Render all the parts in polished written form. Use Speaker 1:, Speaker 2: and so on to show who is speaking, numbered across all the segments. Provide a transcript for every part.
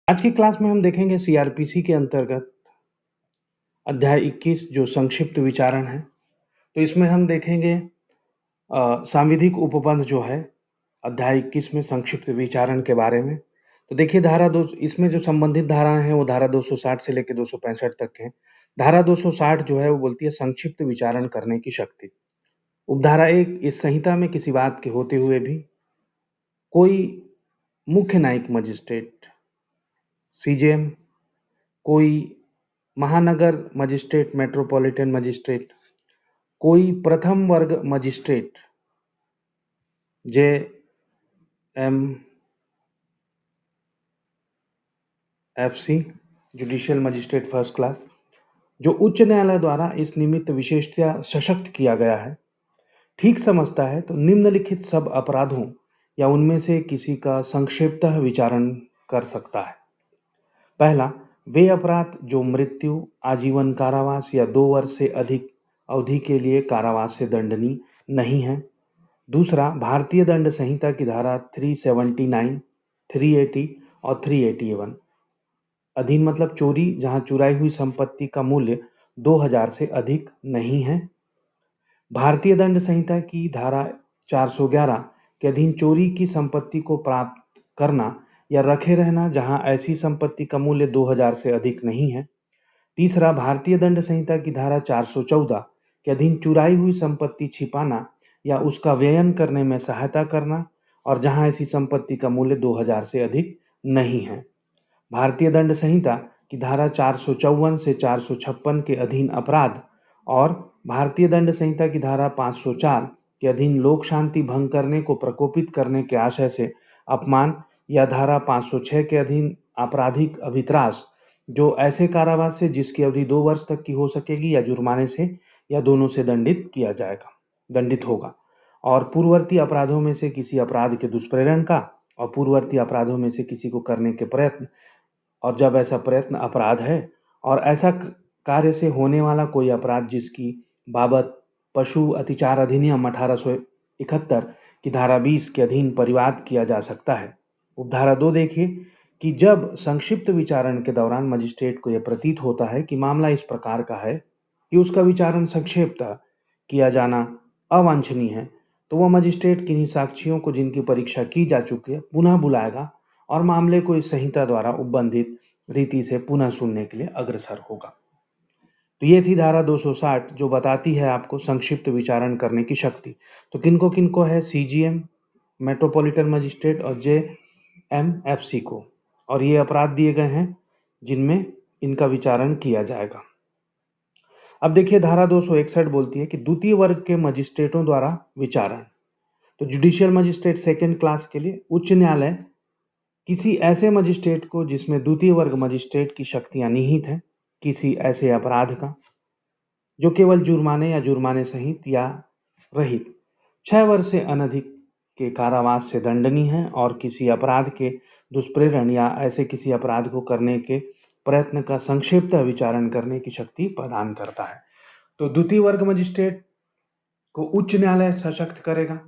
Speaker 1: आज की क्लास में हम देखेंगे सीआरपीसी के अंतर्गत अध्याय 21 जो संक्षिप्त विचारण है। तो इसमें हम देखेंगे सांविधिक उपबंध जो है अध्याय 21 में संक्षिप्त विचारण के बारे में। तो देखिए धारा दो इसमें जो संबंधित धाराएं हैं वो धारा 260 से लेकर 265 तक है। धारा 260 जो है वो बोलती है संक्षिप्त विचारण करने की शक्ति। उपधारा 1 इस संहिता में किसी बात के होते हुए भी कोई मुख्य न्यायिक मजिस्ट्रेट सीजेएम, कोई महानगर मजिस्ट्रेट मेट्रोपॉलिटन मजिस्ट्रेट, कोई प्रथम वर्ग magistrate J M F C judicial magistrate first class जो उच्च न्यायालय द्वारा इस निमित्त विशेषतया सशक्त किया गया है, ठीक समझता है तो निम्नलिखित सब अपराधों या उनमें से किसी का संक्षेपतः विचारण कर सकता है। पहला, वे अपराध जो मृत्यु, आजीवन कारावास या 2 वर्ष से अधिक अवधि के लिए कारावास से दंडनीय नहीं है। दूसरा, भारतीय दंड संहिता की धारा 379, 380 और 381 अधीन मतलब चोरी जहां चुराई हुई संपत्ति का मूल्य 2000 से अधिक नहीं है। भारतीय दंड संहिता की धारा 411 के अधीन चोरी की संपत्ति को प्राप्त करना या रखे रहना जहां ऐसी संपत्ति का मूल्य 2000 से अधिक नहीं है। तीसरा, भारतीय दंड संहिता की धारा 414 के अधीन चुराई हुई संपत्ति छिपाना या उसका व्ययन करने में सहायता करना और जहां ऐसी संपत्ति का मूल्य 2000 से अधिक नहीं है। भारतीय दंड संहिता की धारा 454 से 456 के अधीन अपराध और भारतीय दंड संहिता की धारा 504 के अधीन लोक शांति भंग करने को प्रकोपित करने के आशय से अपमान या धारा 506 के अधीन आपराधिक अभित्रास जो ऐसे कारावास से जिसकी अवधि 2 वर्ष तक की हो सकेगी या जुर्माने से या दोनों से दंडित होगा और पूर्ववर्ती अपराधों में से किसी अपराध के दुष्प्रेरण का और पूर्ववर्ती अपराधों में से किसी को करने के प्रयत्न और जब ऐसा प्रयत्न अपराध है और ऐसा कार्य से होने वाला कोई अपराध जिसकी बाबत पशु अतिचार अधिनियम 1871 की धारा 20 के अधीन परिवाद किया जा सकता है। उपधारा 2 देखिए कि जब संक्षिप्त विचारण के दौरान मजिस्ट्रेट को यह प्रतीत होता है कि मामला इस प्रकार का है कि उसका विचारण संक्षेपतः किया जाना अवांछनीय है, तो वह मजिस्ट्रेट किन्हीं साक्षियों को जिनकी परीक्षा की जा चुकी है पुनः बुलाएगा और मामले को इस संहिता द्वारा उपबंधित रीति से पुनः सुनने के लिए अग्रसर होगा। तो ये थी धारा 260 जो बताती है आपको संक्षिप्त विचारण करने की शक्ति। तो किनको किनको है? सीजीएम, मेट्रोपॉलिटन मजिस्ट्रेट और जेएमएफसी को, और ये अपराध दिए गए हैं जिनमें इनका विचारण किया जाएगा। अब देखिए धारा 261 बोलती है कि द्वितीय वर्ग के मजिस्ट्रेटों द्वारा विचारण। तो जुडिशियल मजिस्ट्रेट सेकेंड क्लास के लिए उच्च न्यायालय किसी ऐसे मजिस्ट्रेट को जिसमें द्वितीय वर्ग मजिस्ट्रेट की शक्तियां निहित हैं, किसी ऐसे अपराध का जो केवल जुर्माने या जुर्माने सहित या रहित 6 वर्ष से अनधिक के कारावास से दंडनीय है और किसी अपराध के दुष्प्रेरण या ऐसे किसी अपराध को करने के प्रयत्न का संक्षिप्त विचारण करने की शक्ति प्रदान करता है। तो द्वितीय वर्ग मजिस्ट्रेट को उच्च न्यायालय सशक्त करेगा।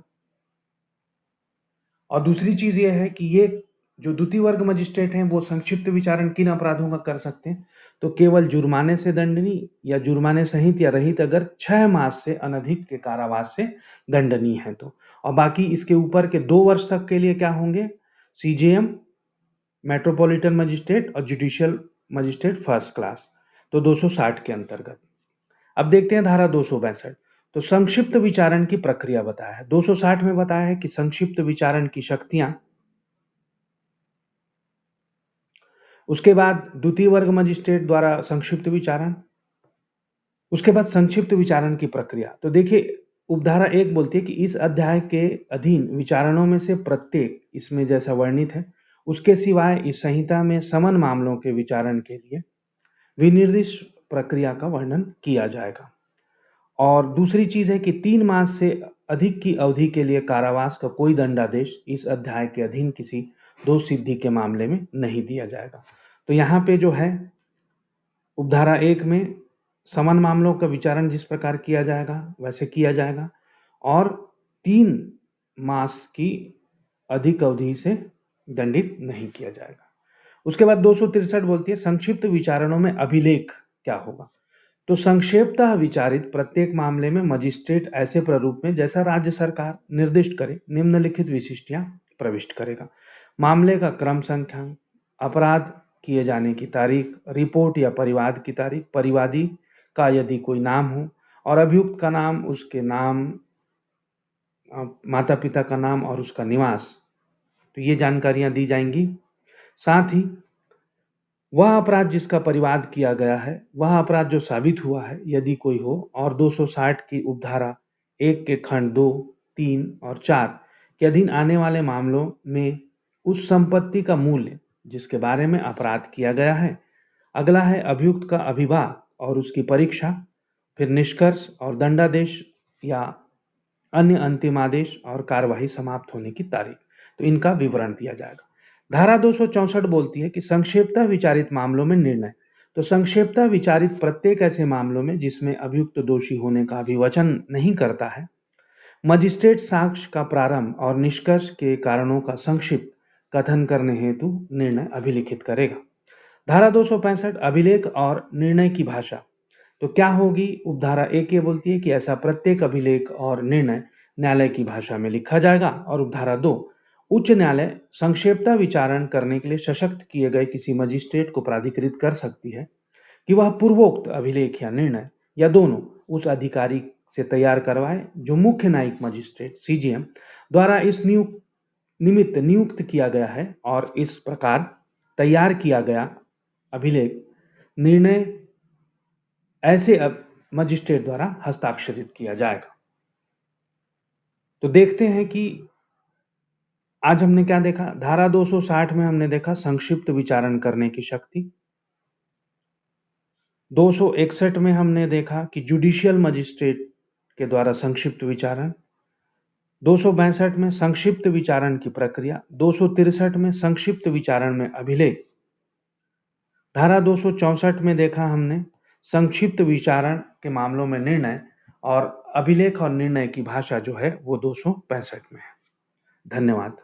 Speaker 1: और दूसरी चीज यह है कि ये जो द्वितीय वर्ग मजिस्ट्रेट हैं वो संक्षिप्त विचारण किन अपराधों का कर सकते हैं? तो केवल जुर्माने से दंडनीय या जुर्माने सहित या रहित अगर 6 मास से अनधिक के कारावास से दंडनीय है तो, और बाकी इसके ऊपर के 2 वर्ष तक के लिए क्या होंगे? सीजेएम, मेट्रोपॉलिटन मजिस्ट्रेट और जुडिशियल मजिस्ट्रेट फर्स्ट क्लास। तो 260 के अंतर्गत अब देखते हैं धारा 262। तो संक्षिप्त विचारण की प्रक्रिया बताया है। 260 में बताया है कि संक्षिप्त विचारण की शक्तियां, उसके बाद द्वितीय वर्ग मजिस्ट्रेट द्वारा संक्षिप्त विचारण, उसके बाद संक्षिप्त विचारण की प्रक्रिया। तो देखिए उपधारा 1 बोलती है कि इस अध्याय के अधीन विचारणों में से प्रत्येक, इसमें जैसा वर्णित है उसके सिवाय इस संहिता में समन मामलों के विचारण के लिए विनिर्दिष्ट प्रक्रिया का वर्णन किया जाएगा। और दूसरी चीज है कि 3 मास से अधिक की अवधि के लिए कारावास का कोई दंडादेश इस अध्याय के अधीन किसी दोष सिद्धि के मामले में नहीं दिया जाएगा। तो यहाँ पे जो है उपधारा 1 में समन मामलों का विचारण जिस प्रकार किया जाएगा वैसे किया जाएगा और 3 मास की अधिक अवधि से दंडित नहीं किया जाएगा। उसके बाद 263 बोलती है संक्षिप्त विचारणों में अभिलेख क्या होगा। तो संक्षेपतः विचारित प्रत्येक मामले में मजिस्ट्रेट ऐसे प्रारूप में जैसा राज्य सरकार निर्दिष्ट करे निम्नलिखित विशिष्टियां प्रविष्ट करेगा। मामले का क्रम संख्या, अपराध किए जाने की तारीख, रिपोर्ट या परिवाद की तारीख, परिवादी का यदि कोई नाम हो और अभियुक्त का नाम, उसके नाम, माता पिता का नाम और उसका निवास, तो ये जानकारियां दी जाएंगी। साथ ही वह अपराध जिसका परिवाद किया गया है, वह अपराध जो साबित हुआ है यदि कोई हो, और 260 की उपधारा 1 के खंड 2, 3 और 4 के अधीन आने वाले मामलों में उस संपत्ति का मूल्य जिसके बारे में अपराध किया गया है। अगला है अभियुक्त का अभिभाग और उसकी परीक्षा, फिर निष्कर्ष और दंडादेश या अन्य अंतिम आदेश और कार्यवाही समाप्त होने की तारीख, तो इनका विवरण दिया जाएगा। धारा 264 बोलती है कि संक्षेपतः विचारित मामलों में निर्णय। तो संक्षेपतः विचारित प्रत्येक ऐसे मामलों में जिसमें अभियुक्त दोषी होने का अभिवचन नहीं करता है, मजिस्ट्रेट साक्ष्य का प्रारंभ और निष्कर्ष के कारणों का संक्षिप्त कथन करने हेतु निर्णय अभिलिखित करेगा। धारा 265 अभिलेख और निर्णय की भाषा, तो क्या होगी। उपधारा 1 ये बोलती है कि ऐसा प्रत्येक अभिलेख और निर्णय न्यायालय की भाषा में लिखा जाएगा। और उपधारा 2, उच्च न्यायालय संक्षेपतः विचारण करने के लिए सशक्त किए गए किसी मजिस्ट्रेट को प्राधिकृत कर सकती है कि वह पूर्वोक्त अभिलेख या निर्णय या दोनों उस अधिकारी से तैयार करवाए जो मुख्य न्यायिक मजिस्ट्रेट सीजीएम द्वारा इस निमित्त नियुक्त किया गया है, और इस प्रकार तैयार किया गया अभिलेख निर्णय ऐसे अब मजिस्ट्रेट द्वारा हस्ताक्षरित किया जाएगा। तो देखते हैं कि आज हमने क्या देखा। धारा 260 में हमने देखा संक्षिप्त विचारण करने की शक्ति। 261 में हमने देखा कि जुडिशियल मजिस्ट्रेट के द्वारा संक्षिप्त विचारण। 262 में संक्षिप्त विचारण की प्रक्रिया। 263 में संक्षिप्त विचारण में अभिलेख। धारा 264 में देखा हमने संक्षिप्त विचारण के मामलों में निर्णय, और अभिलेख और निर्णय की भाषा जो है वो 265 में है। धन्यवाद।